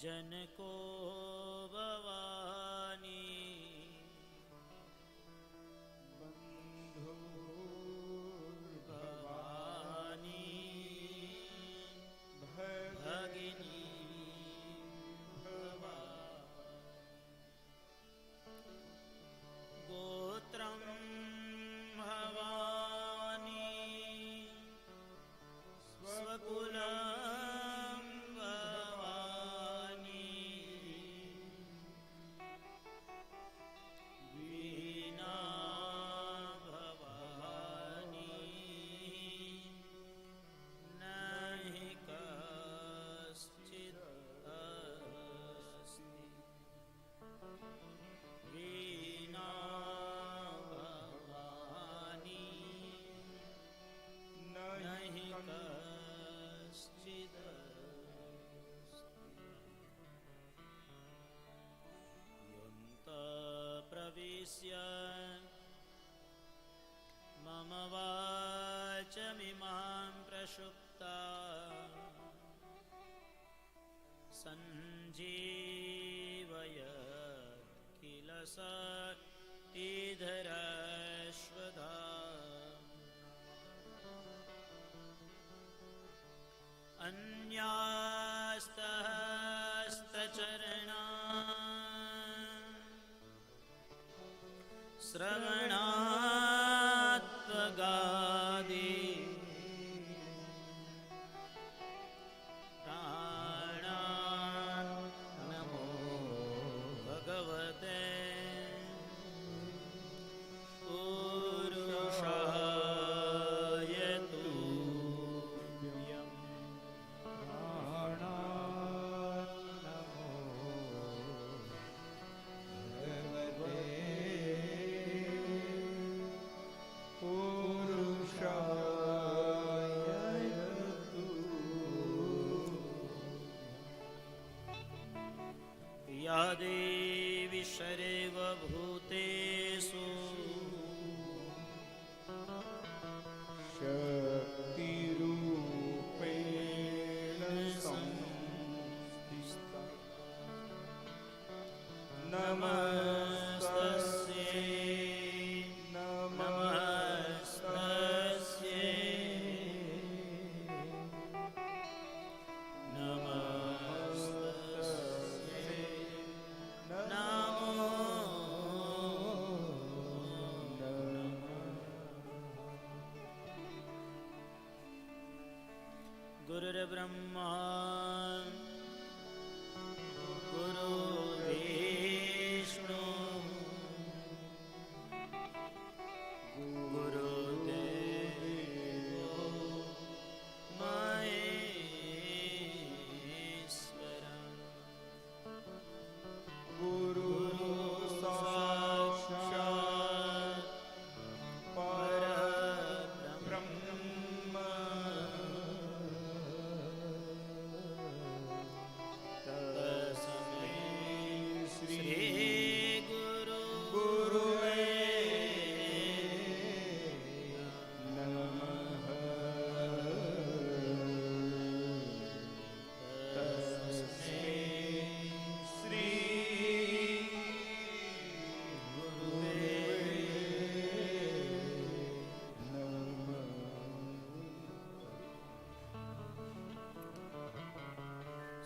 जनको भवानी बन्धुर्भवानी भगिनी भवा गोत्रं भवानी स्वकुलं भवानी वीणा भवानी नहि कश्चित् अस्ति वीणा भवानी नहि कश्चित् प्रविश्य मम वाचमिमां प्रसुप्ता सञ्जीवयत् किल शक्तिधरश्वधा अन्यास्तहस्तचरणा श्रवणात्मगादि प्राणान् नमो भगवते पुरुषाय तुभ्यं प्राणान् नमो भगवते पुरुषाय या देवी सर्वभूतेषु शक्तिरूपेण संस्थिता नमस्तस्यै नमस्तस्यै नमस्तस्यै नमो गुरुर्ब्रह्मा गुरुर्विष्णु गुरुदेवो महेश्वरः गुरु साक्षात् परब्रह्म तस्मै श्री गुरुवे नमः तस्मै श्री गुरुवे नमः।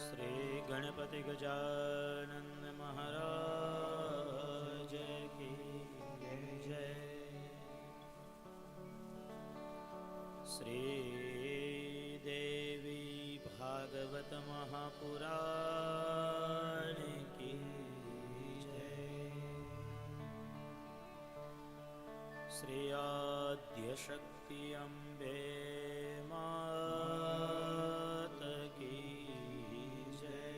श्री गणपति गजानन महाराज की जय। श्री देवी भागवत महापुराण की जय। श्री आद्य शक्ति अम्बे मात की जय।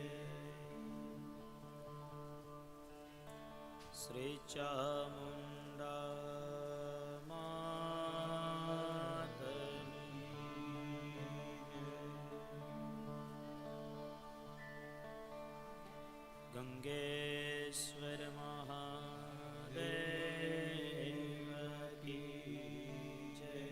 श्री चामुंडा मात की जय। गंगेश्वर महादेव की जय।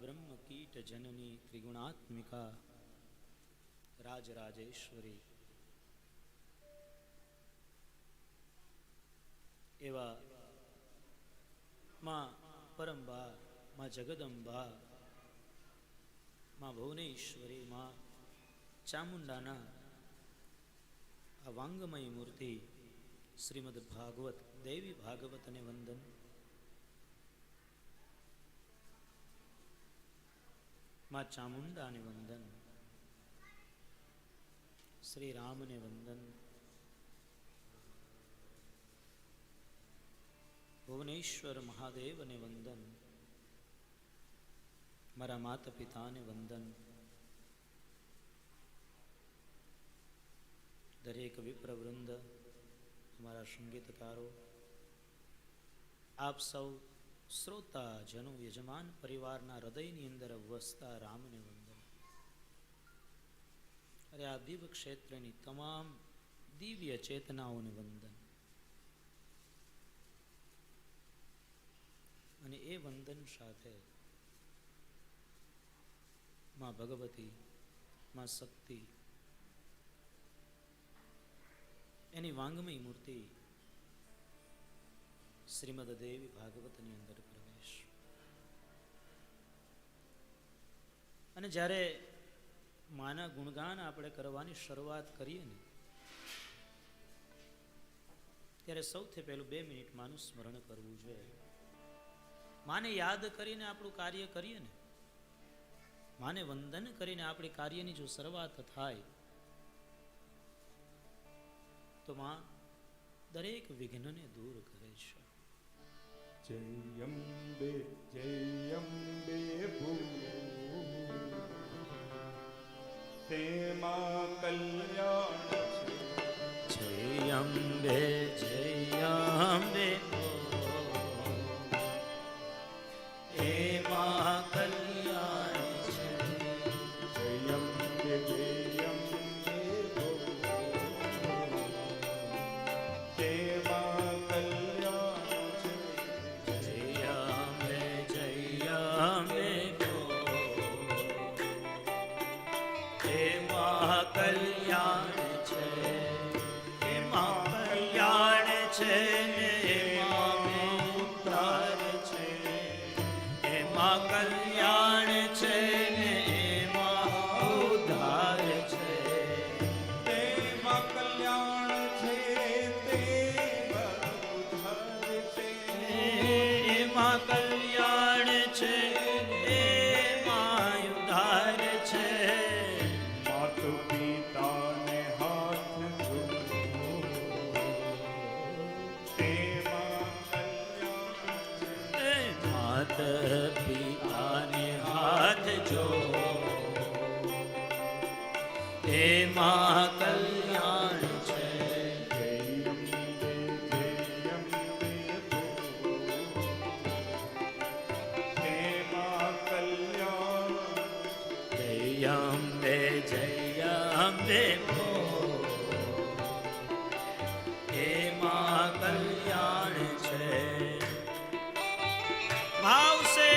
બ્રહ્મ કીટ જનની ત્રિગુણાત્મિકા રાજરાજેશ્વરી એવા માં પરંબા, માં જગદંબા, માં ભુવનેશ્વરી, માં ચામુંડાના આ વાંગમય મૂર્તિ શ્રીમદ ભાગવત દેવી ભાગવતને વંદન. માં ચામુંડાને વંદન, શ્રી રામને વંદન, ભુવનેશ્વર મહાદેવને વંદન, મારા માતા પિતાને વંદન, દરેક વિપ્રવૃંદ, અમારા સંગીતકારો, આપ સૌ શ્રોતા જનો, યજમાન પરિવારના હૃદયની અંદર વસતા રામને વંદન. અરે આ દિવ્ય ક્ષેત્રની તમામ દિવ્ય ચેતનાઓને વંદન. અને એ વંદન સાથે માં ભગવતી, માં શક્તિ, એની વાંગમય મૂર્તિ શ્રીમદ દેવી ભાગવતની અંદર પ્રવેશ. અને જ્યારે માના ગુણગાન આપણે કરવાની શરૂઆત કરીએ ને, ત્યારે સૌથી પહેલું 2 મિનિટ માનું સ્મરણ કરવું જોઈએ. માને યાદ કરીને આપણું કાર્ય કરીએ ને, માને વંદન કરીને આપણી કાર્યની જો શરૂઆત થાય તો માં દરેક વિઘ્નને દૂર કરે છે. જય અંબે તેમાં કલ્યાણ છે. જય અંબે એમાં કલ્યાણ છે. જય અંબે તેમાં કલ્યાણ છે. જય અંબે એમાં કલ્યાણ છે. એમાં કલ્યાણ છે ને એમાં ઉદ્ધાર છે. એમાં કલ્યાણ છે ને એમાં ઉદ્ધાર છે. તેમાં કલ્યાણ છે, તેમાં ઉદ્ધાર છે. એમાં કલ્યાણ છે એમાં ઉદ્ધાર છે. માત પિતાને હાથ જોડો, તેમાં કલ્યાણ છે. માત પિતાને હાથ જોડો, એમાં કલ્યાણ છે. જય અંબે બોલ, એમાં કલ્યાણ છે. ભાવશે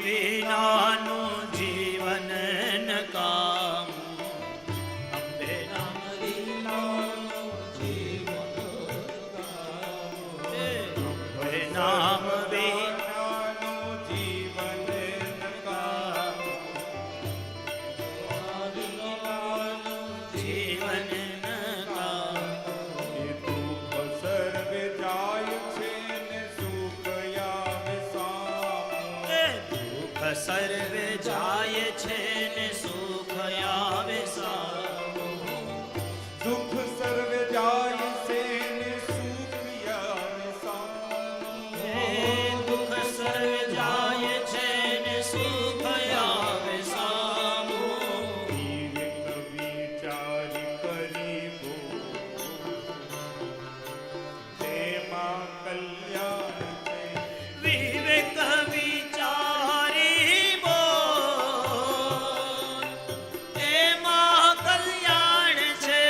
વિનાનું જીવન નકામું. અંબે નામ વિનાનું જીવન નકામું. અંબે નામ વિનાનું જીવન નકામું. સર્વે જાય છે ને સુખ આવે સારું. દુઃખ સર્વે જાય છે ને સુખ આવે સારું. દુઃખ સર્વે જાય છે ને સુખ આવે સારું. વિવેક વિચાર કરી ગો તેમાં કલ્યાણ છે. વિવેક વિચારી બોલ એમાં કલ્યાણ છે.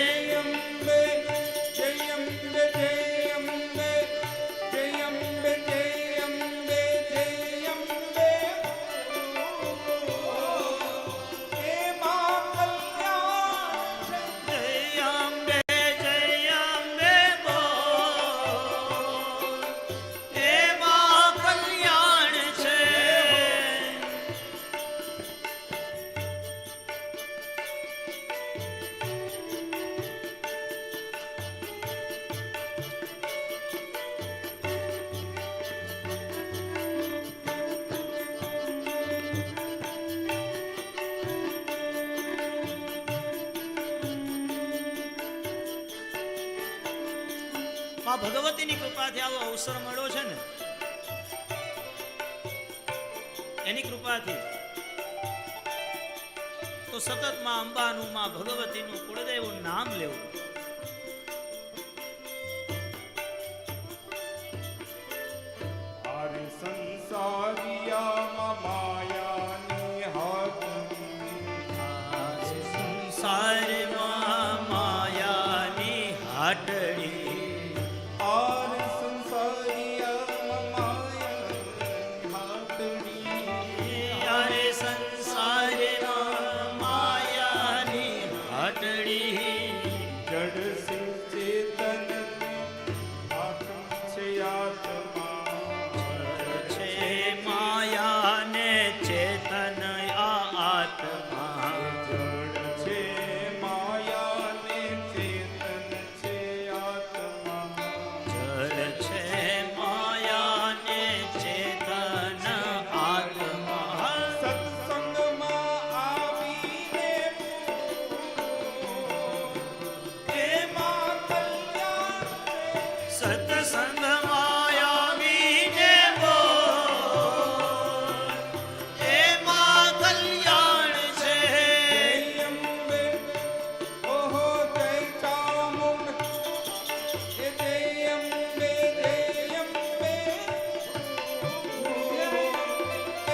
જય અંબે જય અંબે જય અંબે જય અંબે જય અંબે એમાં કલ્યાણ છે. જય અંબે બોલ એમાં કલ્યાણ છે. માં ભગવતીની કૃપાથી આવો અવસર મળ્યો છે ને, એની કૃપાથી તો સતત માં અંબાનું, માં ભગવતીનું, કુળદેવનું નામ લેવું. આરે સંસારિયામાં માયાની હાથની. સંસારમાં માયાની હાટડી. આર સંસારિયામાં માયાની હાથની. યારે સંસારમાં માયાની હાટડી. જડ શિવ ચેતન આત્મ છે આત્મા. છે માયા ને ચેતન આ આત્મા. જડ છે માયા ને ચેતન છે આત્મા. જળ છે માયા ને ચેતન આત્મા. સત્સંગમાં આવીને એમાં કલ્યાણ છે. સત્સંગમાં આવીને બોલ એમાં કલ્યાણ છે. જય અંબે ઓહો જય ચામુંડ એ જય અંબે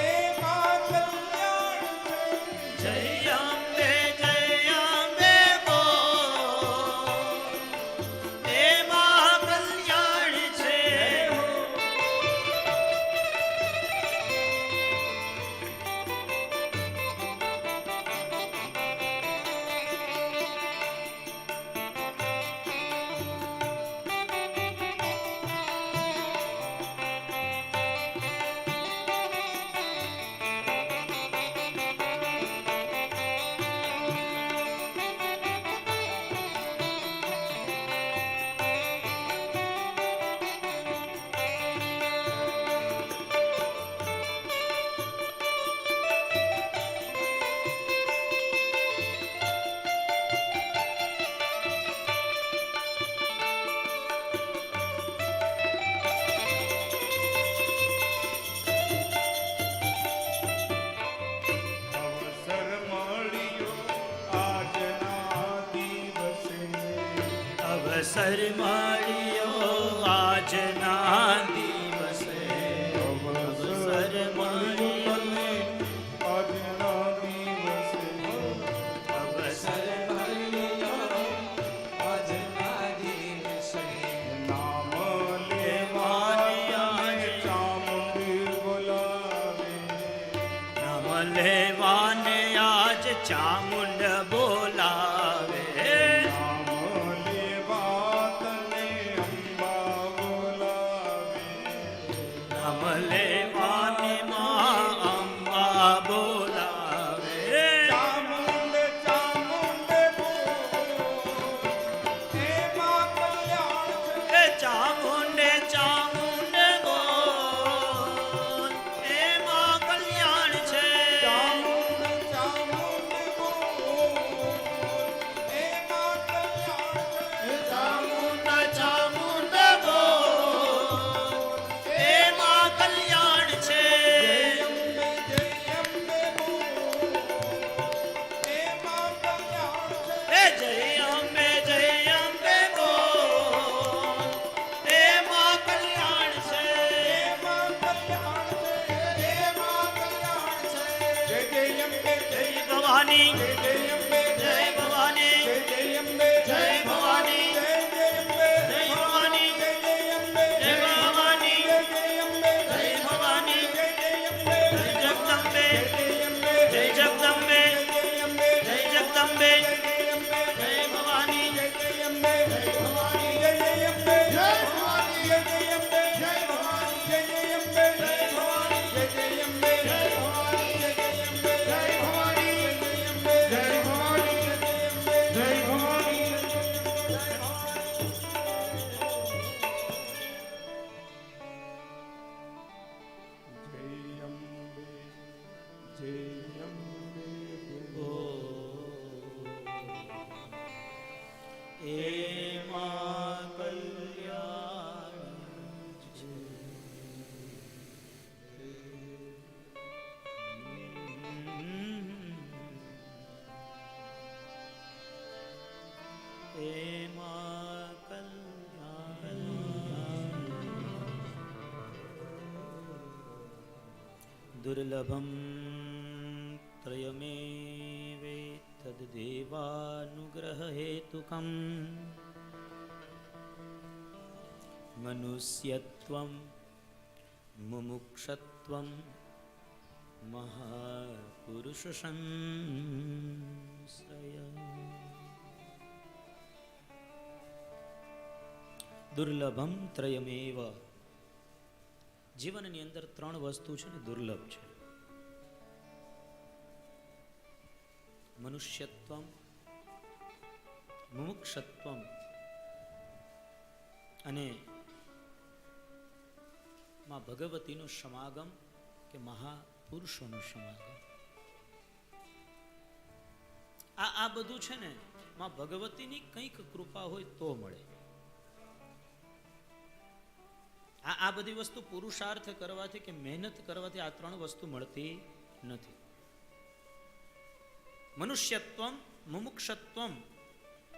એમાં કલ્યાણ છે. જય અંબે બોલ એમાં કલ્યાણ છે. અવસર મળ્યો આજના દિવસે. અવસર મળ્યો આજના દિવસે. અવસર મળ્યો તને આજના દિવસે. અવસર મળ્યો આજના દિવસે. નામ લેવાને ચામુંડ બોલાવે. નામ લેવાને આજ ચામુંડ બોલાવે. નામ લેવા તને અંબા બોલાવે. નામ લેવાને માં અંબા બોલાવે. ચામુંડ ચામુંડ બોલ એમાં કલ્યાણ છે. એ ચામુંડ ચામુંડ બોલ એમાં કલ્યાણ ભવાની જય જય અંબે જય ભવાની જય જય અંબે જય ભવાની જય જય અંબે જય ભવાની જય જય અંબે જય ભવાની જય જય અંબે જય ભવાની જય જય અંબે જય જગદંબે જય જય અંબે જય જગદંબે જય જય અંબે જય જગદંબે જય જય અંબે જય ભવાની જય જય અંબે જય ભવાની જય જય અંબે જય ભવાની જય જય અંબે જય ભવાની જય જય અંબે જય ભવાની જય જય અંબે જય ભવાની જય જય અંબે જય ભવાની જય જય અંબે જય ભવાની જય જય અંબે જય ભવાની જય અંબે એમાં કલ્યાણ છે. એમાં કલ્યાણ દુર્લભમ ત્રયમેવેતદ્દેવાનુગ્રહ હેતુકમ મનુષ્યત્વમ મુમુક્ષત્વમ મહાપુરુષ સંશ્રય. દુર્લભમ ત્રયમેવ. જીવનની અંદર ત્રણ વસ્તુ છે ને દુર્લભ છે. મનુષ્યત્વમ, મુમુક્ષત્વમ અને માં ભગવતીનું સમાગમ કે મહાપુરુષોનું સમાગમ. આ બધું છે ને માં ભગવતીની કંઈક કૃપા હોય તો મળે. આ બધી વસ્તુ પુરુષાર્થ કરવાથી કે મહેનત કરવાથી આ ત્રણ વસ્તુ મળતી નથી. મનુષ્યત્વમ, મુમુક્ષત્વમ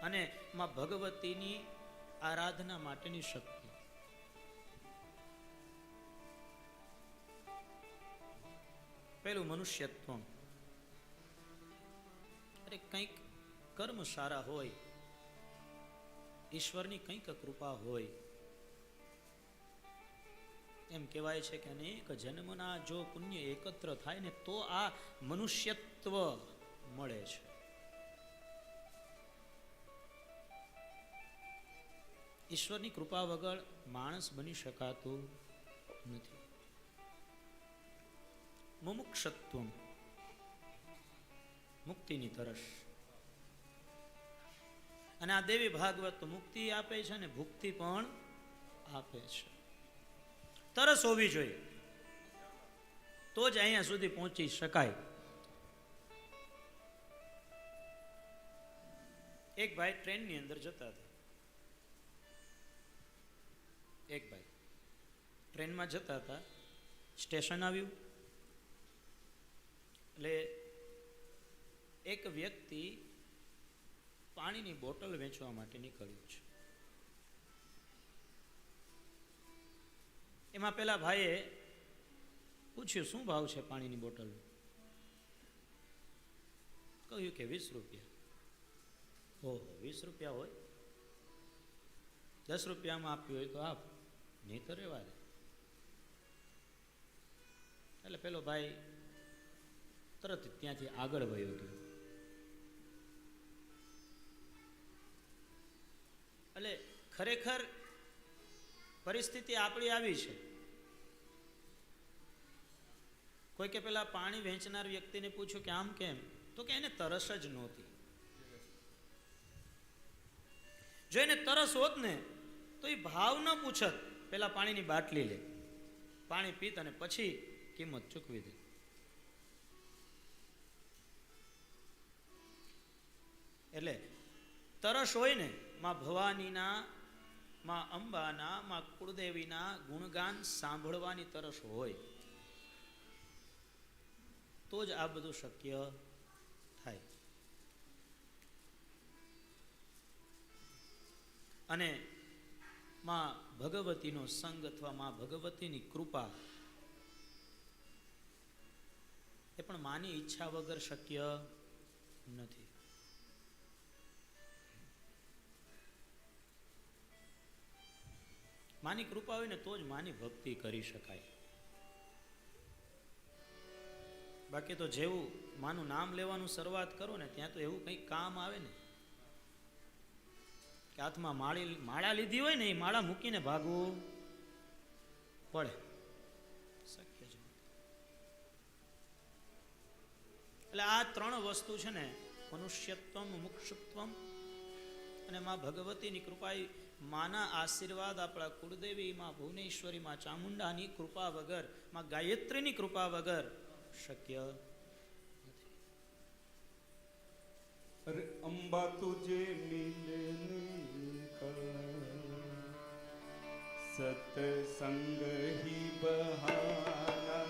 અને માં ભગવતીની આરાધના માટેની શક્તિ. પેલું મનુષ્યત્વમ. અરે કંઈક કર્મ સારા હોય, ઈશ્વરની કંઈક કૃપા હોય. એમ કહેવાય છે કે અનેક જન્મના જો પુણ્ય એકત્ર થાય ને તો આ મનુષ્યત્વ મળે છે. ઈશ્વરની કૃપા વગર માણસ બની શકાતું નથી. મુમુક્ષત્વમ, મુક્તિની તરસ. અને આ દેવી ભાગવત મુક્તિ આપે છે ને ભુક્તિ પણ આપે છે. તરસ હોવી જોઈએ તો જ અહીંયા સુધી પહોંચી શકાય. એક ભાઈ ટ્રેનની અંદર જતા હતા. એક ભાઈ ટ્રેનમાં જતા હતા, સ્ટેશન આવ્યું એટલે એક વ્યક્તિ પાણીની બોટલ વેચવા માટે નીકળ્યું છે. એમાં પેલા ભાઈએ પૂછ્યું શું ભાવ છે પાણીની બોટલ? કહ્યું કે 20 રૂપિયા. ઓહો, 20 રૂપિયા હોય? 10 રૂપિયામાં આપ્યું હોય તો આપ, નહીં તો રહેવા દે. એટલે પેલો ભાઈ તરત ત્યાંથી આગળ વયો ગયો. એટલે ખરેખર પરિસ્થિતિ આપણી આવી છે. કોઈ કે પેલા પાણી વેચનાર વ્યક્તિને પૂછ્યું કે આમ કેમ? તો કે એને તરસ જ નહોતી. જો એને તરસ હોત ને તો એ ભાવ ન પૂછત, પેલા પાણીની બાટલી લે, પાણી પીત અને પછી કિંમત ચૂકવી દે. એટલે તરસ હોય ને માં ભવાનીના, માં અંબાના, માં કુળદેવીના ગુણગાન સાંભળવાની તરસ હોય તો જ આ બધું શક્ય થાય. અને માં ભગવતીનો સંગ અથવા માં ભગવતીની કૃપા એ પણ માની ઈચ્છા વગર શક્ય નથી. માની કૃપા હોય ને તો જ માની ભક્તિ કરી શકાય. બાકી તો જેવું માનું નામ લેવાનું શરૂઆત કરો ને ત્યાં તો એવું કંઈક કામ આવે ને કે હાથમાં માળા લીધી હોય ને એ માળા મૂકીને ભાગવું પડે. શક્ય જ નથી. એટલે આ ત્રણ વસ્તુ છે ને, મનુષ્યત્વમ, મુક્ષુત્વમ અને માં ભગવતીની કૃપા, માના આશીર્વાદ, આપણા કુળદેવી માં ભુવનેશ્વરી માં ચામુંડાની કૃપા વગર, માં ગાયત્રીની કૃપા વગર શક્ય નથી. અરે અંબા તુજે મિલને કા સતસંગ હી બહાના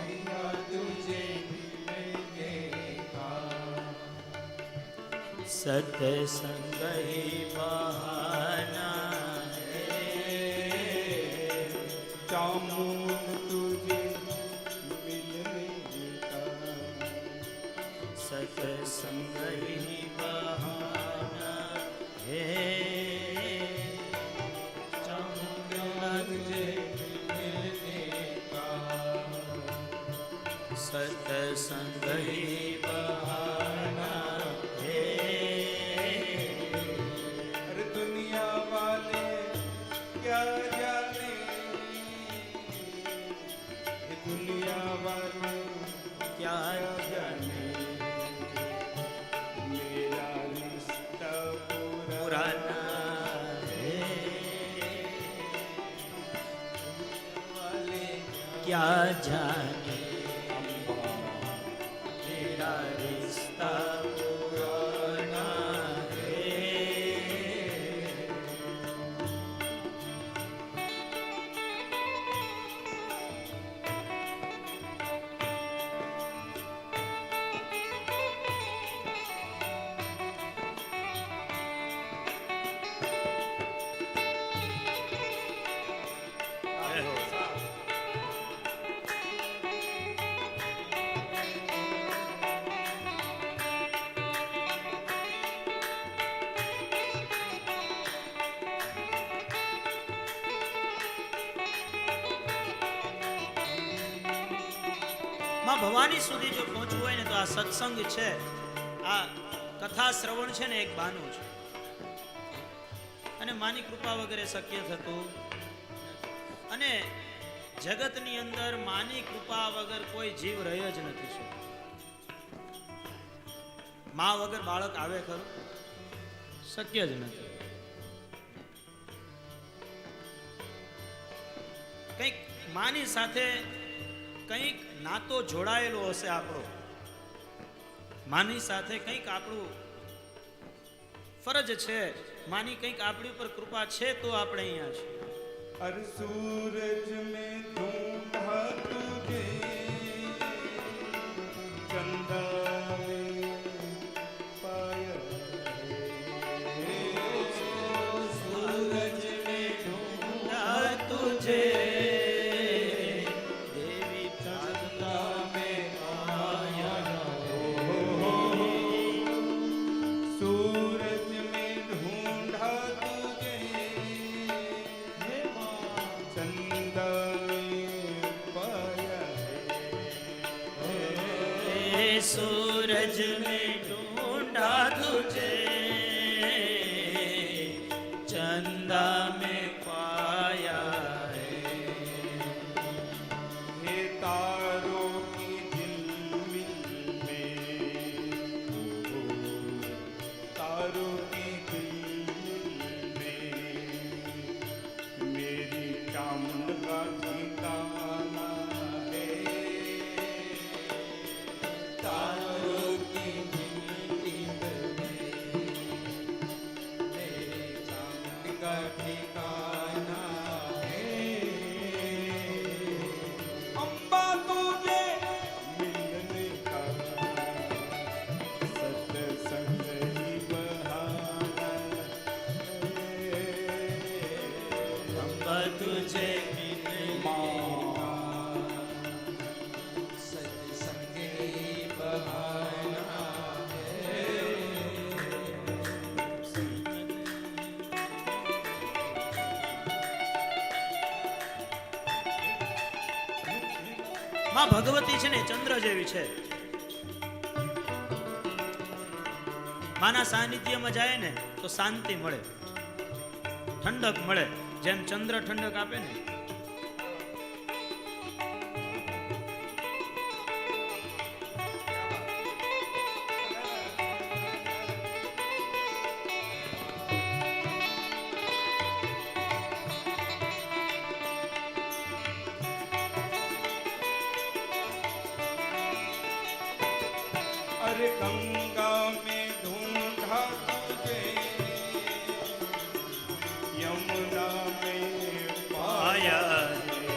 અંબા તુજે મિલને કા સતસંગ હી બહાના ચામુંડ તુજે મિલને કા સતસંગ હી બહાના હે ચામુંડા તુજે મિલને કા સતસંગ હી બહાના હે. अरे दुनिया वाले क्या जाने, ये दुनिया वाले क्या जाने, मेरा रिश्ता પુરાના હે વાલે ક્યા જાને મેરા રિશ્તા પુરાના હે. માં ભવાની સુધી જો પહોંચવું હોય ને તો આ સત્સંગ છે, આ કથા શ્રવણ છે ને એક બાનું છે. અને માની કૃપા વગેરે શક્ય થતું. અને જગતની અંદર માની કૃપા વગર કોઈ જીવ રહી જ નથી શકતો. મા વગર બાળક આવે ખરું? શક્ય જ નથી. કંઈક માની સાથે કંઈક નાતો જોડાયેલો હશે આપણો. માની સાથે કંઈક આપણું ફરજ છે, માની કંઈક આપણી ઉપર કૃપા છે તો આપણે અહીંયા છીએ. अरे सूरज में ढूंढा तुझे, चंदा में पाया, सूरज में ढूंढा तुझे, देवी चंदा में आया. सूरज में ढूंढा तुझे, चंदा में पाया है. सूरज में ढूंढा तुझे, चंदा में पाया है. हे तारों की झिलमिल में, तारों की झिलमिल में मेरी चामुंड का ठिकाना है. तारों की झिलमिल में માં ભગવતી છે ને ચંદ્ર જેવી છે. માના સાનિધ્યમાં જાય ને તો શાંતિ મળે, ઠંડક મળે. જેમ ચંદ્ર ઠંડક આપે ને अरे गंगा में ढूंढा तुझे, यमुना में पाया रे.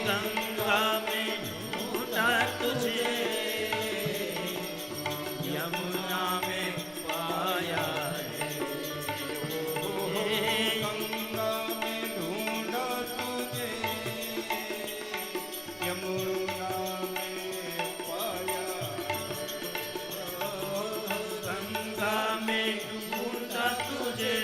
गंगा में ढूंढा तुझे, यमुना में पाया रे. गंगा में ढूंढा तुझे, यमुना में पाया. गंगा में ढूंढा तुझे,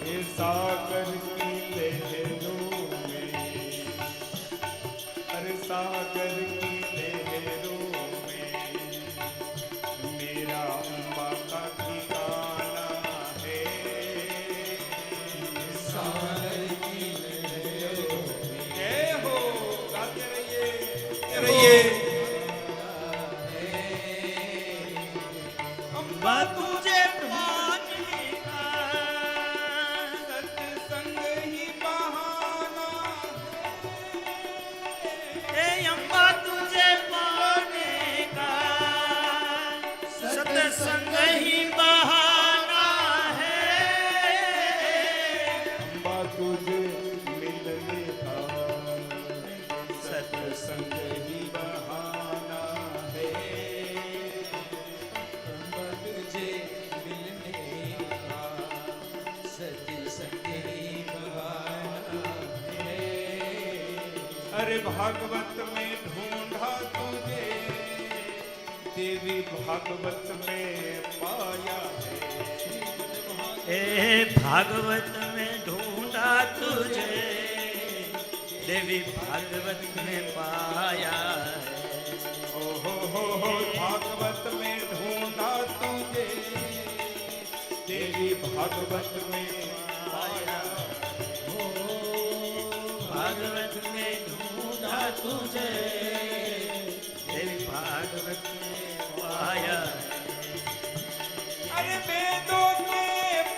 ये सागर की लहरों में, अरे सागर की लहरों में मेरा अम्बा का ठिकाना है. सागर की लहरों में जय हो, गाते रहिए, गाते रहिए. अम्बा तुझे पाने का सत्संग ही बहाना ए अम्बा तुझे पाने का सत्संग ही बहाना है. अम्बा तुझे मिलने का सत्संग ही बहाना है. अम्बा तुझे मिलने का सत्संग ही बहाना है. अरे भागवत में ढूंढा तुझे, देवी भागवत में पाया है. ए भागवत में ढूंढा तुझे, देवी भागवत में पाया है. ओ हो भागवत में ढूंढा तुझे, देवी भागवत में पाया. भागवत में ढूंढा तुझे, देवी भागवत में पाया. अरे वेदों के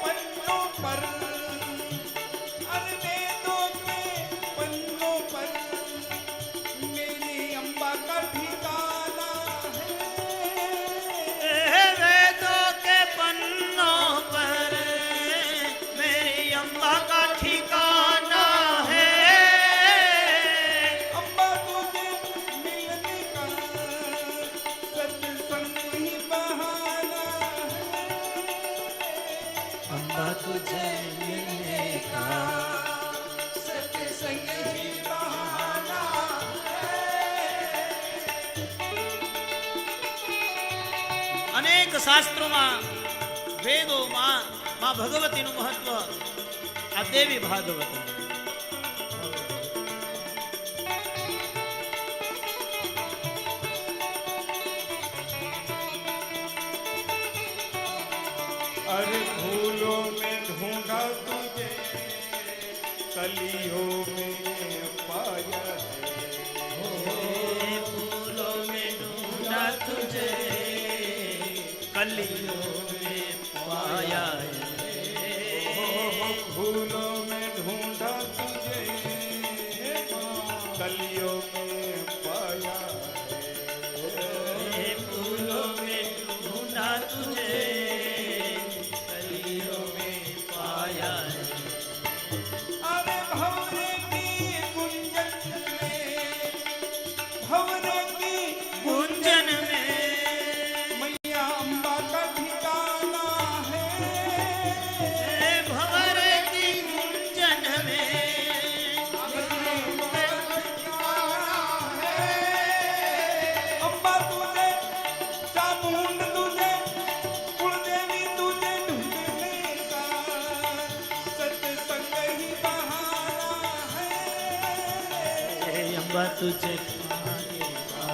पन्नों पर, अरे वेदों के पन्नों पर मेरी अम्बा का ठिकाना है. वेदों के पन्नों पर मेरी अम्बा का ठिकाना है. अम्बा तुझे मिलने का सत्संग ही बहाना है. अम्बा तुझे मिलने का सत्संग ही बहाना है. અનેક શાસ્ત્રોમાં વેદોમાં માં ભગવતીનું મહત્વ આ દેવી ભાગવત. अरे फूलों में ढूंढा तुझे, कलियों में पाया है. फूलों में ढूंढा तुझे, कलियों में पाया है. फूलों में ढूंढा तुझे, कलियों में पाया है. फूलों में ढूंढा तुझे, कलियों में पाया है. अरे भंवरे की गुंजन तुझे पाने का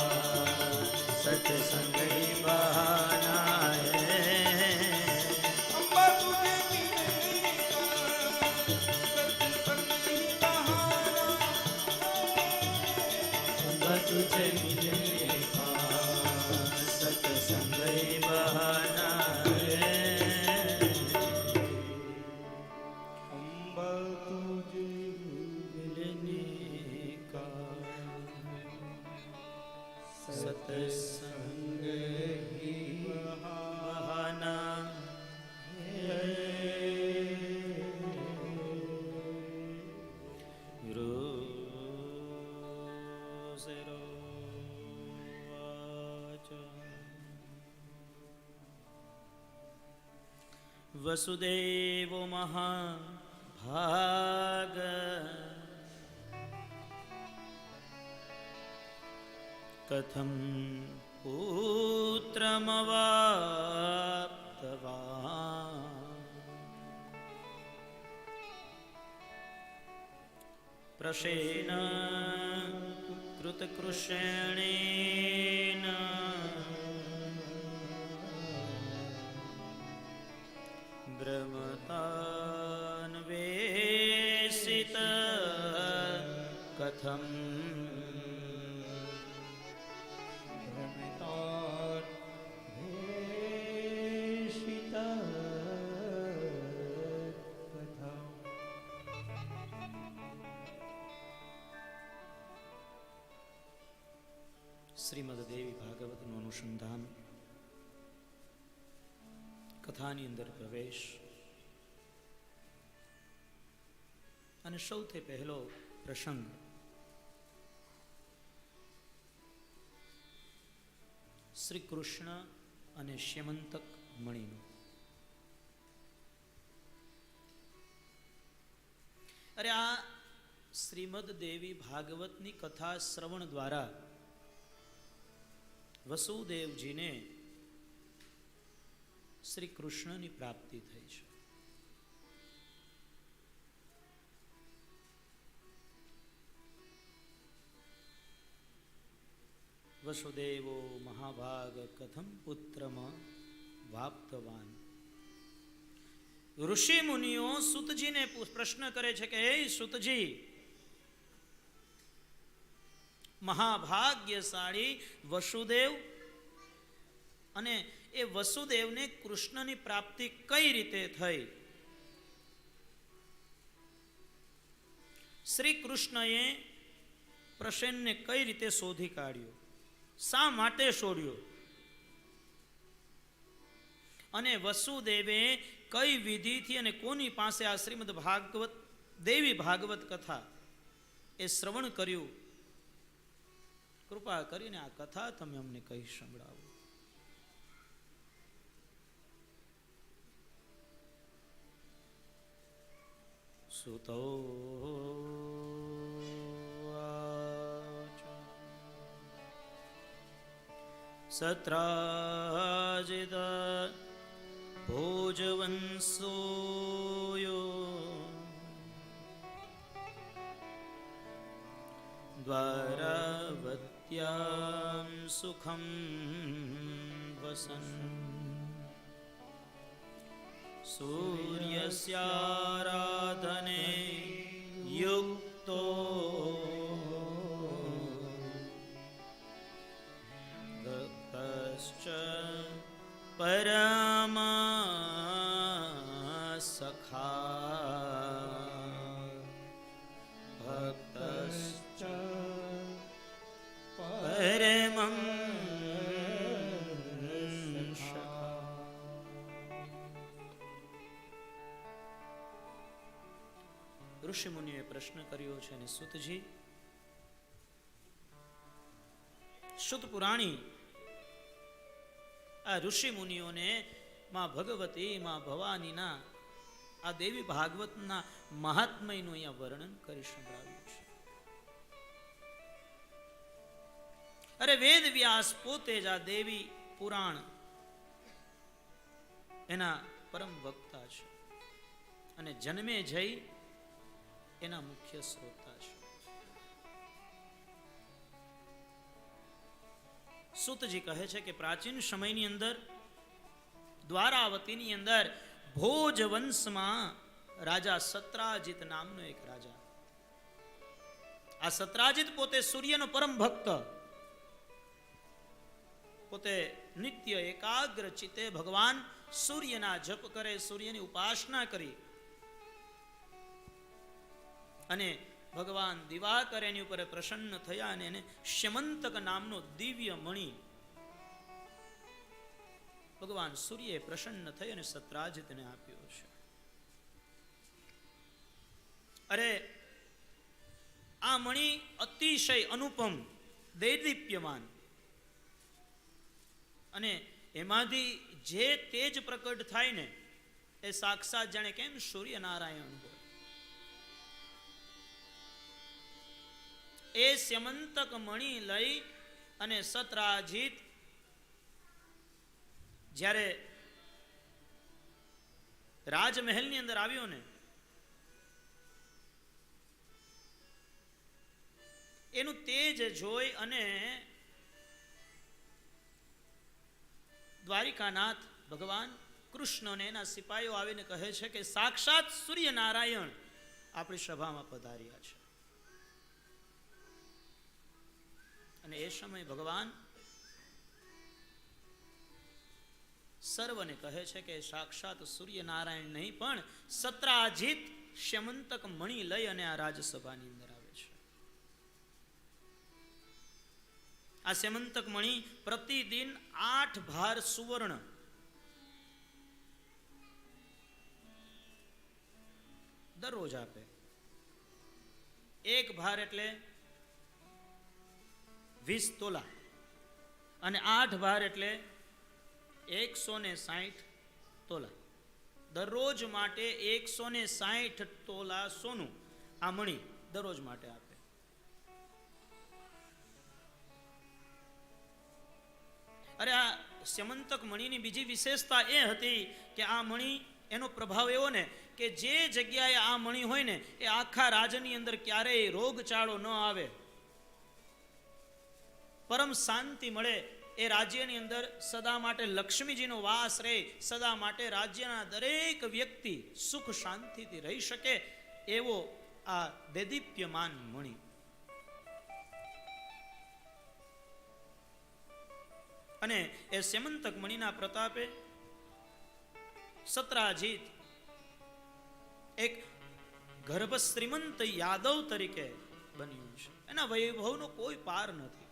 सत्संग ही बहाना है અંબા તુજે મિલને કા સત્સંગ હી બહાના અંબા તુझे मिलने का सत्संग ही बहाना है અંબા તુજે मिलने का सत्संग ही बहाना है रोज रोज वसुदेवो महाभाग कथं पुत्रमवाप्तवान् प्रशेन कृतकृष्णेन ब्रह्मतान्वेषित कथं શ્રીમદ દેવી ભાગવતનું અનુસંધાન, કથાની અંદર પ્રવેશ અને સૌથી પહેલો પ્રસંગ શ્રી કૃષ્ણ અને શ્યમંતક મણિનો. અરે આ શ્રીમદ દેવી ભાગવતની કથા શ્રવણ દ્વારા વસુદેવજીને શ્રી કૃષ્ણની પ્રાપ્તિ થઈ છે. વસુદેવો મહાભાગ કથમ પુત્રમ વાપ્તવાન. ઋષિ મુનિઓ સુતજીને પ્રશ્ન કરે છે કે હે સુતજી, મહાભાગ્યશાળી વસુદેવ અને એ વસુદેવને કૃષ્ણની પ્રાપ્તિ કઈ રીતે થઈ? શ્રી કૃષ્ણએ પ્રસેનને કઈ રીતે શોધી કાઢ્યો? શા માટે છોડ્યો? અને વસુદેવે કઈ વિધિથી અને કોની પાસે આ શ્રીમદ ભાગવત દેવી ભાગવત કથા એ શ્રવણ કર્યું? કૃપા કરીને આ કથા તમે અમને કહી સંભળાવો. સુતો સત્રાજિત ભોજવંસોયો દ્વારાવત્યામ સુખમ વસન સૂર્યસ્યારાધને યુક્તો ભક્તશ્ચ પરમા સખા ભક્તશ્ચ પરમં સખા. ઋષિ મુનિએ પ્રશ્ન કર્યો છે અને સુતજી, સુત પુરાણી આ ઋષિ મુનિઓને માં ભગવતી માં ભવાનીના આ દેવી ભાગવતના મહાત્મયનું અહીંયા વર્ણન કરી સંભળાવ્યું છે. અરે વેદ વ્યાસ પોતે જ આ દેવી પુરાણ એના પરમ વક્તા છે અને જન્મે જઈ એના મુખ્ય શ્રોતા છે. સૂતજી કહે છે કે પ્રાચીન સમયની અંદર દ્વારાવતીની અંદર ભોજ વંશમાં રાજા સત્રાજીત નામનો એક રાજા. આ સત્રાજીત પોતે સૂર્યનો પરમ ભક્ત, પોતે નિત્ય એકાગ્ર ચિત્તે ભગવાન સૂર્યના જપ કરે, સૂર્યની ઉપાસના કરી અને ભગવાન દિવાકર એની ઉપર પ્રસન્ન થયા અને એને શ્યમંતક નામનો દિવ્ય મણિ ભગવાન સૂર્યએ પ્રસન્ન થઈ અને સત્રાજીતને આપ્યો છે. અરે આ મણિ અતિશય અનુપમ, દૈદીપ્યમાન અને એમાંથી જે તેજ પ્રકટ થાય ને એ સાક્ષાત જાણે કેમ સૂર્યનારાયણ હોય. એ સ્યમંતક મણિ લઈ અને સત્રાજીત જ્યારે રાજમહેલની અંદર આવ્યો ને, એનું તેજ જોઈ અને દ્વારિકાનાથ ભગવાન કૃષ્ણ અને એના સિપાહીઓ આવીને કહે છે કે સાક્ષાત સૂર્યનારાયણ આપણી સભામાં પધાર્યા છે. અને એ સમયે ભગવાન સર્વને કહે છે કે સાક્ષાત સૂર્યનારાયણ નહીં પણ સત્રાજીત શ્યમંતક મણિ લઈ અને આ રાજસભાની અંદર આવે છે. આ શ્યમંતક મણિ પ્રતિદિન 8 ભાર સુવર્ણ દરરોજ આપે. 1 ભાર એટલે 20 તોલા અને 8 ભાર એટલે 160 તોલા. દરરોજ માટે 160 તોલા સોનું આ મણિ દરરોજ માટે આપે. અરે આ સ્યમંતક મણિની બીજી વિશેષતા એ હતી કે આ મણિ એનો પ્રભાવ એવો ને કે જે જગ્યાએ આ મણિ હોય ને એ આખા રાજની અંદર ક્યારેય રોગચાળો ન આવે, પરમ શાંતિ મળે. એ રાજ્યની અંદર સદા માટે લક્ષ્મીજીનો વાસ રહે, સદા માટે રાજ્યના દરેક વ્યક્તિ સુખ શાંતિથી રહી શકે એવો આ દેદીપ્યમાન મણિ. અને એ સ્યમંતક મણિના પ્રતાપે સત્રાજીત એક ગર્ભ શ્રીમંત યાદવ તરીકે બન્યું છે. એના વૈભવનો કોઈ પાર નથી.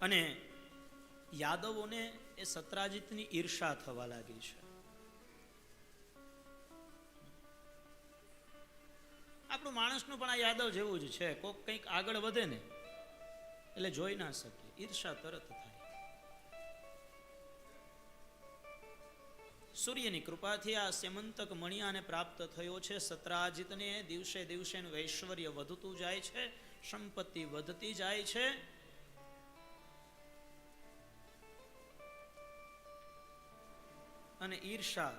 અને યાદવોને એ સત્રાજીતની ઈર્ષા થવા લાગી છે. આપણું માણસનું પણ આ યાદવ જેવું જ છે. કોક કંઈક આગળ વધે ને એટલે જોઈ ના શકીએ, ઈર્ષા તરત થાય. સૂર્યની કૃપાથી આ સ્યમંતક મણિયાને પ્રાપ્ત થયો છે. સત્રાજીતને દિવસે દિવસે ઐશ્વર્ય વધતું જાય છે, સંપત્તિ વધતી જાય છે. અને ઈર્ષા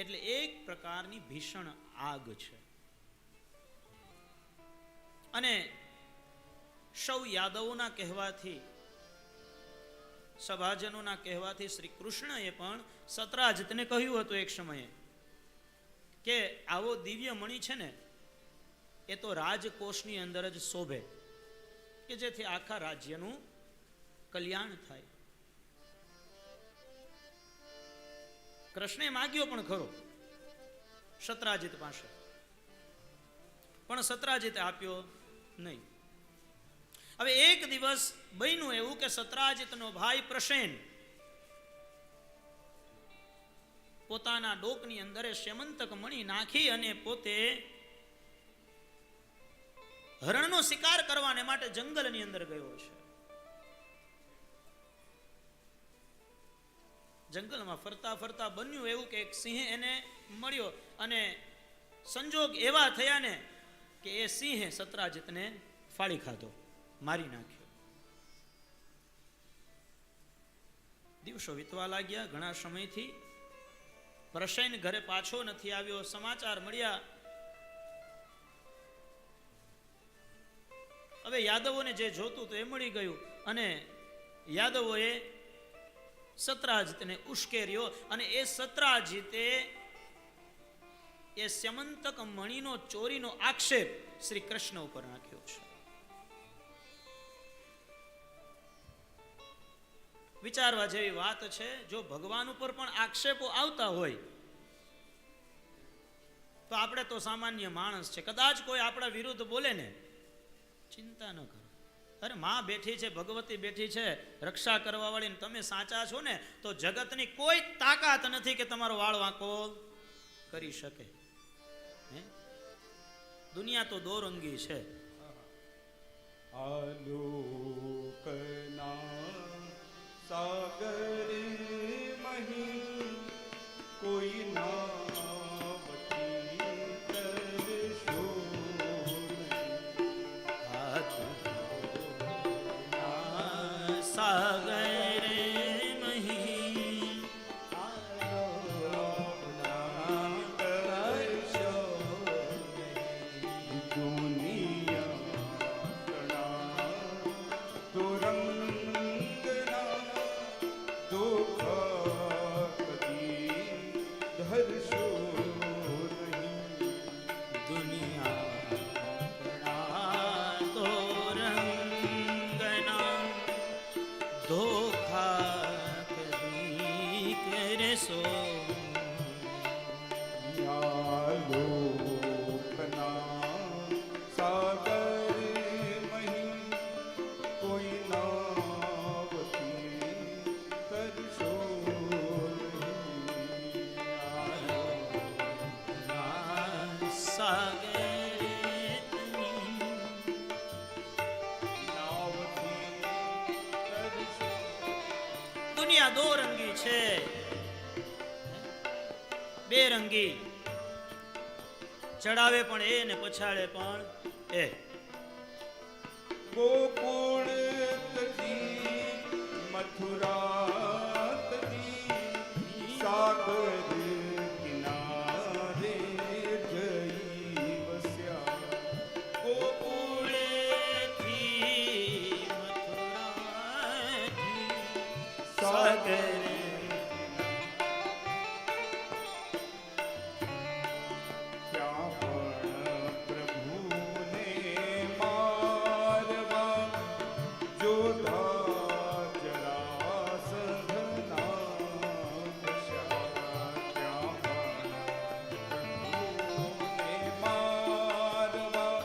એટલે એક પ્રકારની ભીષણ આગ છે. અને સૌ યાદવોના કહેવાથી, સભાજનોના કહેવાથી શ્રી કૃષ્ણએ પણ સત્રાજીતને કહ્યું હતું એક સમયે કે આવો દિવ્ય મણિ છે ને એ તો રાજકોષની અંદર જ શોભે, કે જેથી આખા રાજ્યનું કલ્યાણ થાય. કૃષ્ણે માગ્યો પણ ખરો સત્રાજીત પાસે, પણ સત્રાજીતે આપ્યો નહીં. હવે એક દિવસ બન્યું એવું કે સત્રાજીતનો ભાઈ પ્રસેન પોતાના ડોકની અંદર શ્યમંતક મણિ નાખી અને પોતે હરણનો શિકાર કરવાને માટે જંગલની અંદર ગયો છે. જંગલમાં ફરતા ફરતા બન્યું એવું કે એક સિંહ એને મળ્યો અને સંજોગ એવા થયા ને કે એ સિંહે સત્રાજીતને ફાડી ખાધો, મારી નાખ્યો. દિવસો વીતવા લાગ્યા. ઘણા સમયથી પ્રસેન ઘરે પાછો નથી આવ્યો. સમાચાર મળ્યા હવે યાદવોને જે જોતું તો એ મળી ગયું અને યાદવોએ સત્રાજીતને ઉશ્કેર્યો અને એ સત્રાજીતે એ સ્યમંતક મણીનો ચોરીનો આક્ષેપ શ્રી કૃષ્ણ ઉપર નાખ્યો છે. વિચારવા જેવી વાત છે. જો ભગવાન ઉપર પણ આક્ષેપો આવતા હોય તો આપણે તો સામાન્ય માણસ છે, કદાચ કોઈ આપણા વિરુદ્ધ બોલે ને ચિંતા ન કરો. અરે માં બેઠી છે, ભગવતી બેઠી છે રક્ષા કરવા વાળી, તમે સાચા છો ને તો જગતની કોઈ તાકાત નથી કે તમારો વાળ વાંકો કરી શકે. દુનિયા તો દોરંગી છે. આલોકના સાગર મહી કોઈ નાવતી તરશો સાગર મહી તરશો દુનિયા દુરંગના દુઃખ કદી ધરશો દુનિયા દોરંગના ધોખા કદી કરશો. લોકના સાગર મહી કોઈ નાવતી તરશો દુનિયા દો રંગી છે, બે રંગી, ચડાવે પણ એ ને પછાડે પણ એ. ગોકુળ તજી મથુરા તજી સાગર કિનારે જઈ વસ્યા. ગોકુળેથી મથુરાથી સાગર ત્યાં પણ પ્રભુને મારવા જોધા જરાસંધના દશા. ત્યાં પણ પ્રભુને મારવા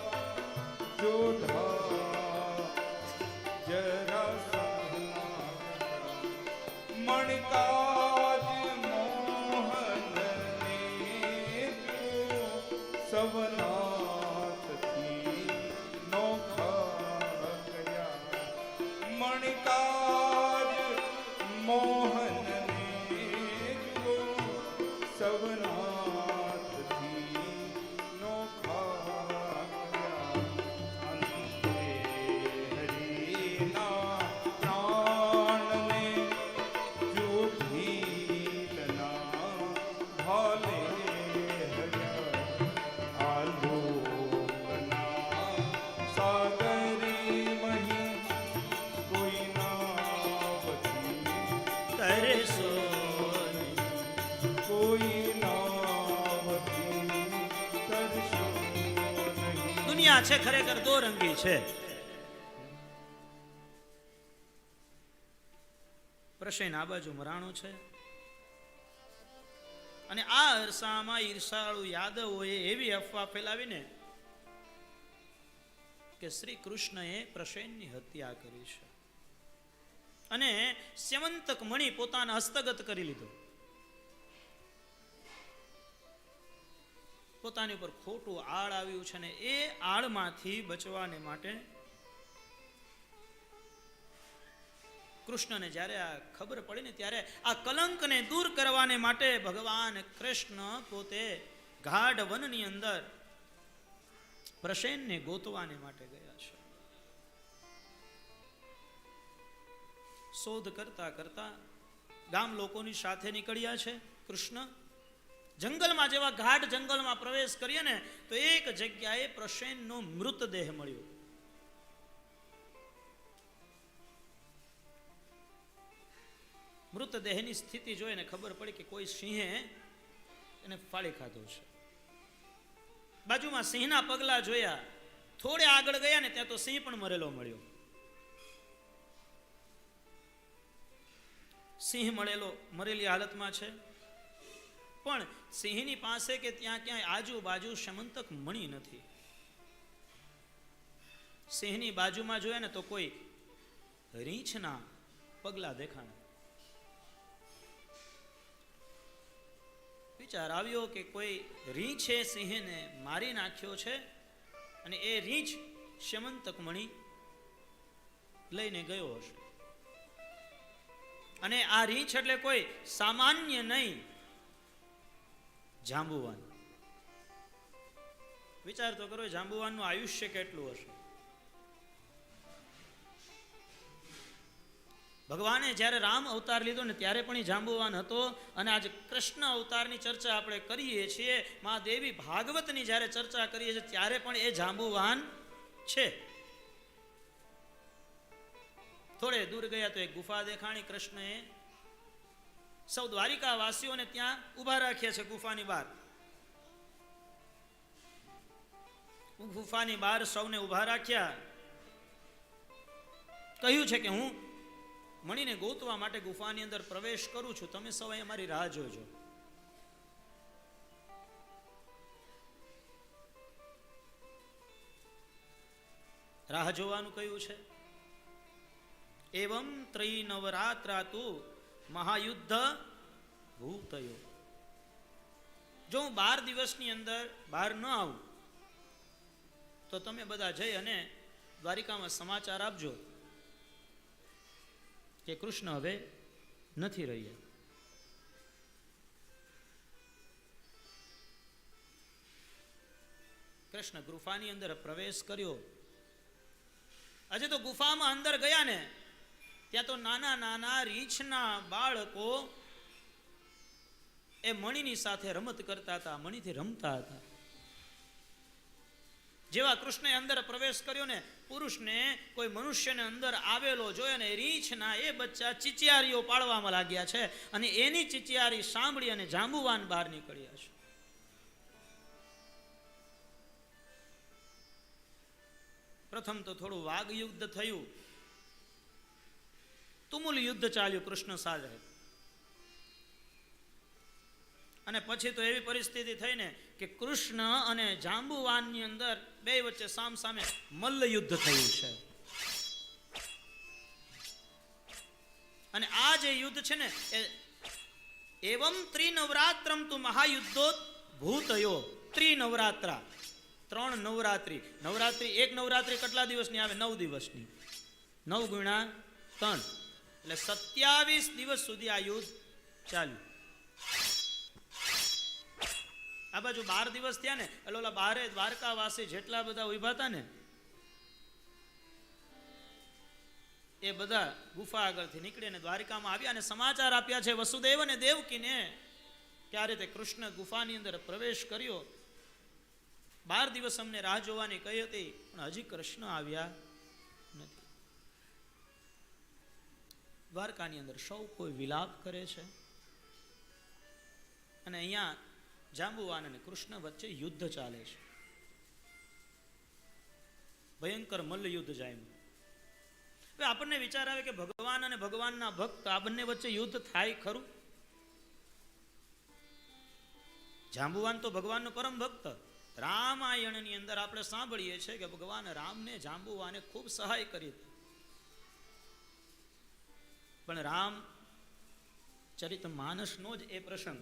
જોધા જરાસંધના મણિકાજ મોહનને જો સવનાથથી નોખા કર્યા. મણિકાજ મોહનને જો સવનાથથી નોખા કર્યા. અંતે હરિના પ્રાણને જો ભીલના ભાલે હર્યા. આલોકના સાગરી મહી કોઈ નાવતી કરશો. કોઈ નાવતી તરશો નહીં. દુનિયા છે ખરેખર દો રંગી છે. પ્રશયન આ બાજુ મરાણો છે અને આ અરસામાં ઈર્ષાળુ યાદવોએ એવી અફવા ફેલાવીને કે શ્રી કૃષ્ણએ પ્રશયનની હત્યા કરી છે અને સ્યમંતક મણિ પોતાના હસ્તગત કરી લીધો. પોતાની ઉપર ખોટું આળ આવ્યું છે ને એ આળમાંથી બચવાને માટે કૃષ્ણને જ્યારે આ ખબર પડી ને ત્યારે આ કલંકને દૂર કરવાને માટે ભગવાન કૃષ્ણ પોતે ગાઢ વનની અંદર પ્રસેનને ગોતવાને માટે ગયા છે. શોધ કરતા કરતા ગામ લોકોની સાથે નીકળ્યા છે કૃષ્ણ. જંગલમાં જેવા ગાઢ જંગલમાં પ્રવેશ કરીએ ને તો એક જગ્યાએ પ્રસેનનો મૃતદેહ મળ્યો. મૃતદેહની સ્થિતિ જોઈને ખબર પડી કે કોઈ સિંહે એને ફાડી ખાધો છે. બાજુમાં સિંહના પગલા જોયા, થોડે આગળ ગયા ને ત્યાં તો સિંહ પણ મરેલો મળ્યો. સિંહ મરેલી હાલતમાં છે, પણ સિંહની પાસે કે ત્યાં ક્યાંય આજુબાજુ સમંતક મણી નથી. સિંહની બાજુમાં જોયા ને તો કોઈ રીંછના પગલા દેખાણા. વિચાર આવ્યો કે કોઈ રીંછે સિંહને મારી નાખ્યો છે અને એ રીંછ સમંતક મણી લઈને ગયો હશે. અને આ રીંછ એટલે કોઈ સામાન્ય નહીં, જાંબુવાન. વિચાર તો કરો, જાંબુવાનનું આયુષ્ય કેટલું હશે. ભગવાને જ્યારે રામ અવતાર લીધો ને ત્યારે પણ એ જાંબુવાન હતો. અને આજે કૃષ્ણ અવતારની ચર્ચા આપણે કરીએ છીએ, મા દેવી ભાગવતની જ્યારે ચર્ચા કરીએ છીએ ત્યારે પણ એ જાંબુવાન છે. થોડે દૂર ગયા તો એક ગુફા દેખાણી. કૃષ્ણએ સૌ દ્વારિકા વાસીઓને ત્યાં ઉભા રાખ્યા છે ગુફાની બહાર. ગુફાની બહાર સૌને ઉભા રાખ્યા. કહ્યું છે કે હું મણીને ગોતવા માટે ગુફાની અંદર પ્રવેશ કરું છું, તમે સૌ અહીં અમારી રાહ જોજો. રાહ જોવાનું કહ્યું છે. એવં ત્રૈનવરાત્રાતુ મહાયુદ્ધ ભૂતયો. જો હું 12 દિવસની અંદર બહાર ન આવું તો તમે બધા જઈ અને દ્વારિકામાં સમાચાર આપજો કે કૃષ્ણ હવે નથી રહ્યા. કૃષ્ણ ગુફાની અંદર પ્રવેશ કર્યો. આજે તો ગુફામાં અંદર ગયા ને ત્યાં તો નાના નાના રીંછના બાળકો એ મણીની સાથે રમત કરતા હતા, મણીથી રમતા હતા. જેવા કૃષ્ણે અંદર પ્રવેશ કર્યો ને, પુરુષને કોઈ મનુષ્યને અંદર આવેલો જોયો ને રીંછના એ બચ્ચા ચીચિયારીઓ પાડવામાં લાગ્યા છે. અને એની ચીચિયારી સાંભળી અને જાંબુવાન બહાર નીકળ્યા છે. પ્રથમ તો થોડું વાઘ યુદ્ધ થયું, તુમુલ યુદ્ધ ચાલ્યું કૃષ્ણ સાથે. અને પછી તો એવી પરિસ્થિતિ થઈ ને કે કૃષ્ણ અને જાંબુવાનની અંદર બે વચ્ચે સામસામે મલ્લ યુદ્ધ થયું છે. અને આ જે યુદ્ધ છે ને એ એવમ ત્રિનવરાત્રમ તુ મહાયુદ્ધો ભૂતયો. ત્રિનવરાત્રા, 3 નવરાત્રી. નવરાત્રી, એક નવરાત્રી કેટલા દિવસની આવે? 9 દિવસની. 9 ગુણ્યા 3 એટલે 27 દિવસ સુધી આ યુદ્ધ ચાલ્યું. આ બાજુ 12 દિવસ થયા ને એટલે ઓલા બારે દ્વારકાવાસી જેટલા બધા ઉભા હતા ને એ બધા ગુફા આગળથી નીકળીને દ્વારિકામાં આવ્યા અને સમાચાર આપ્યા છે વસુદેવ અને દેવકીને કે આ રીતે કૃષ્ણ ગુફાની અંદર પ્રવેશ કર્યો. 12 દિવસ અમને રાહ જોવાની કહી હતી પણ હજી કૃષ્ણ આવ્યા નથી. દ્વારકાની અંદર સૌ કોઈ વિલાપ કરે છે. અને અહીંયા જાંબુવાન અને કૃષ્ણ વચ્ચે યુદ્ધ ચાલે છે. ભયંકર મલ્લ યુદ્ધ જામ્યું. હવે આપણને વિચાર આવે કે ભગવાન અને ભગવાનના ભક્ત આ બંને વચ્ચે યુદ્ધ થાય ખરું? જાંબુવાન તો ભગવાનનો પરમ ભક્ત. રામાયણની અંદર આપણે સાંભળીએ છીએ કે ભગવાન રામને જાંબુવાને ખૂબ સહાય કરી હતી. પણ રામ ચરિત માનસનો જ એ પ્રસંગ.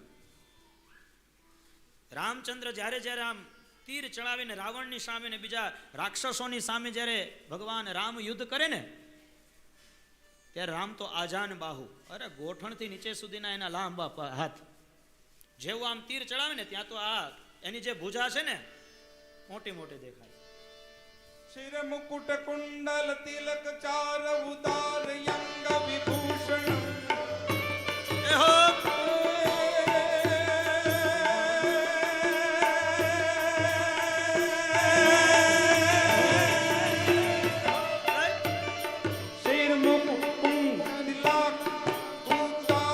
રામચંદ્ર જ્યારે જ્યારે આમ તીર ચડાવીને રાવણની સામે ને બીજા રાક્ષસોની સામે જ્યારે ભગવાન રામ યુદ્ધ કરે ને ત્યારે રામ તો આજાન બાહુ, અરે ગોઠણથી નીચે સુધીના એના લાંબા હાથ. જેવું આમ તીર ચડાવે ને ત્યાં તો આ એની જે ભુજા છે ને મોટી મોટી દેખાય. શિર મુકુટ કુંડલ તિલક ચાર ઉદાર યંગ વિભૂષણ શિર મુકુટ કુંડલ તિલક ઉદાર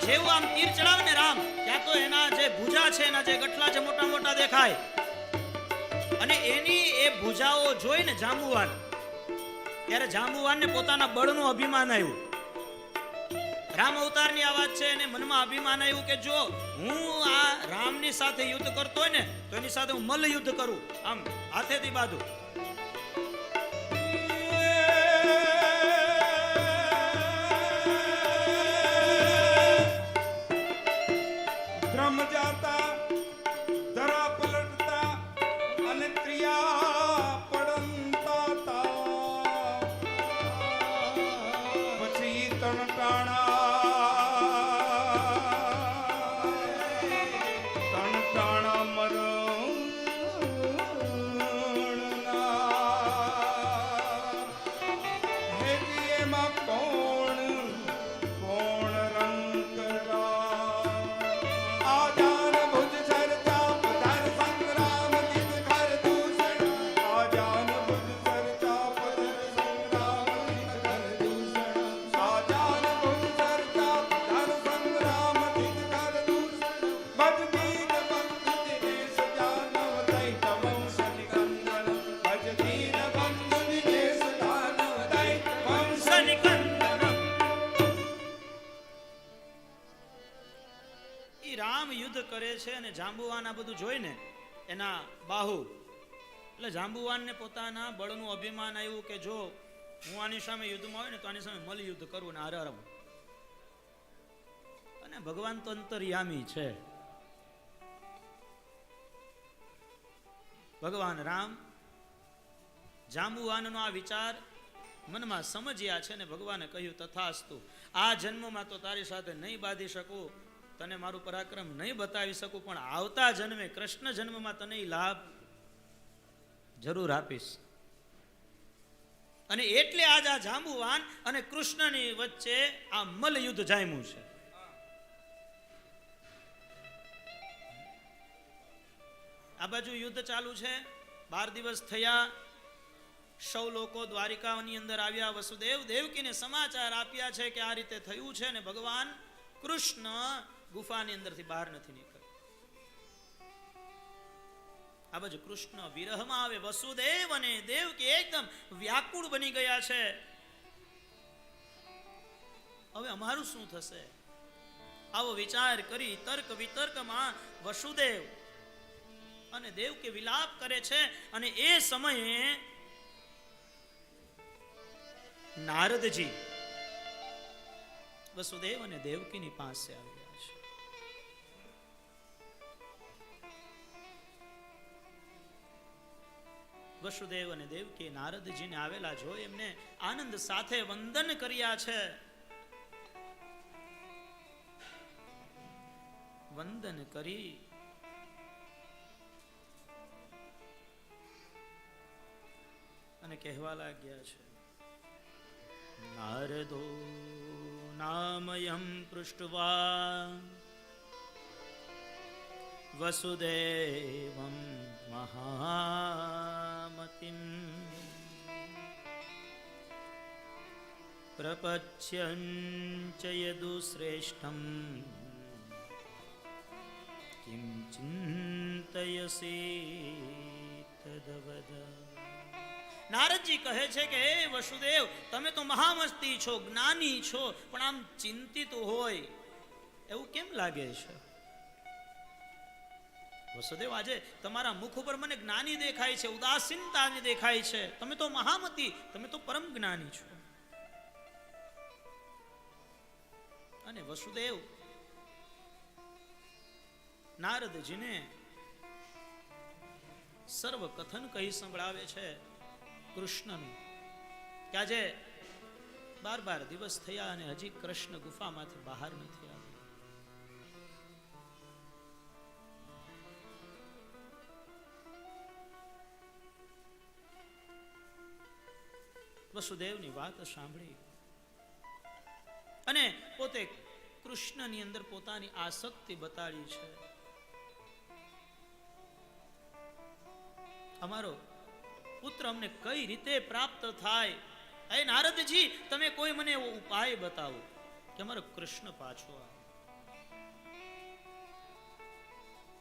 જેવું આમ તીર ચડાવે ને રામ, ત્યાં તો એના જે ભુજા છે, એના જે ગઠલા છે મોટા મોટા દેખાય. અને એની એ ભુજાઓ જોઈને જાંબુવાન, ત્યારે જાંબુવાનને પોતાના બળનું અભિમાન આવ્યું. રામ અવતારની આ વાત છે, એને મનમાં અભિમાન આવ્યું કે જો હું આ રામની સાથે યુદ્ધ કરતો હોય ને તો એની સાથે હું મલ્લ યુદ્ધ કરું, આમ હાથેથી બાંધું. ધ્રમ જાતા, ધરા પલટતા અને ત્રિયા પડંતા તા. પછી તણટાણા કરે છે. અને જાંબુવાન આ બધું જોઈને એના બાહુ, એટલે જાંબુવાનને પોતાના બળનું અભિમાન આવ્યું કે જો હું આની સામે યુદ્ધમાં હોય ને તો આની સામે મલ્લ યુદ્ધ કરું ને હારે હરવું. અને ભગવાન તો અંતર્યામી છે. ભગવાન રામ જાંબુવાનનો આ વિચાર મનમાં સમજ્યા છે ને ભગવાને કહ્યું તથાસ્તુ, આ જન્મમાં તો તારી સાથે નહીં બાંધી શકું, તને મારું પરાક્રમ નહીં બતાવી શકું, પણ આવતા જન્મે કૃષ્ણ જન્મમાં તને લાભ જરૂર આપીશ. અને એટલે આજ આ જાંબુવાન અને કૃષ્ણની વચ્ચે આ મલ્લ યુદ્ધ જામ્યું છે. આ બાજુ યુદ્ધ ચાલુ છે, 12 દિવસ થયા. સૌ લોકો દ્વારિકાની અંદર આવ્યા. વસુદેવ દેવકીને સમાચાર આપ્યા છે કે આ રીતે થયું છે, ને ભગવાન કૃષ્ણ ગુફાની અંદરથી બહાર નથી નીકળ્યા. આ બાજુ કૃષ્ણ વિરહમાં આવે. વસુદેવ અને દેવકી એકદમ વ્યાકુળ બની ગયા છે. હવે અમારું શું થશે? આવો વિચાર કરી તર્ક વિતર્કમાં વસુદેવ અને દેવકી વિલાપ કરે છે. અને એ સમયે નારદજી વસુદેવ અને દેવકીની પાસે આવ્યા છે. વસુદેવ અને દેવકી નારદજીને આવેલા જોઈ એમને આનંદ સાથે વંદન કર્યા છે. વંદન કરી અને કહેવા લાગ્યા છે, નારદો નામયં પૃષ્ટવા વસુદેવં મહામતિં પ્રપચ્યં ચ યદુશ્રેષ્ઠં કિં ચિંતયસી તદવદ. નારદજી કહે છે કે હે વસુદેવ, તમે તો મહામસ્તી છો, જ્ઞાની છો, પણ આમ ચિંતિત હોય એવું કેમ લાગે છે? વસુદેવ, આજે તમારા મુખ ઉપર મને જ્ઞાની દેખાય છે, ઉદાસીનતા દેખાય છે. તમે તો મહામતી, તમે તો પરમ જ્ઞાની છો. અને વસુદેવ નારદજીને સર્વ કથન કહી સંભળાવે છે કૃષ્ણનું, કે આજે 12 દિવસ થયા અને હજી કૃષ્ણ ગુફામાંથી બહાર નથી આવ્યા. વસુદેવની વાત સાંભળી અને પોતે કૃષ્ણની અંદર પોતાની આસક્તિ બતાડી છે. અમારો પુત્ર અમને કઈ રીતે પ્રાપ્ત થાય? એ નારદજી, તમે કોઈ મને એવો ઉપાય બતાવો કે અમારો કૃષ્ણ પાછો આવે.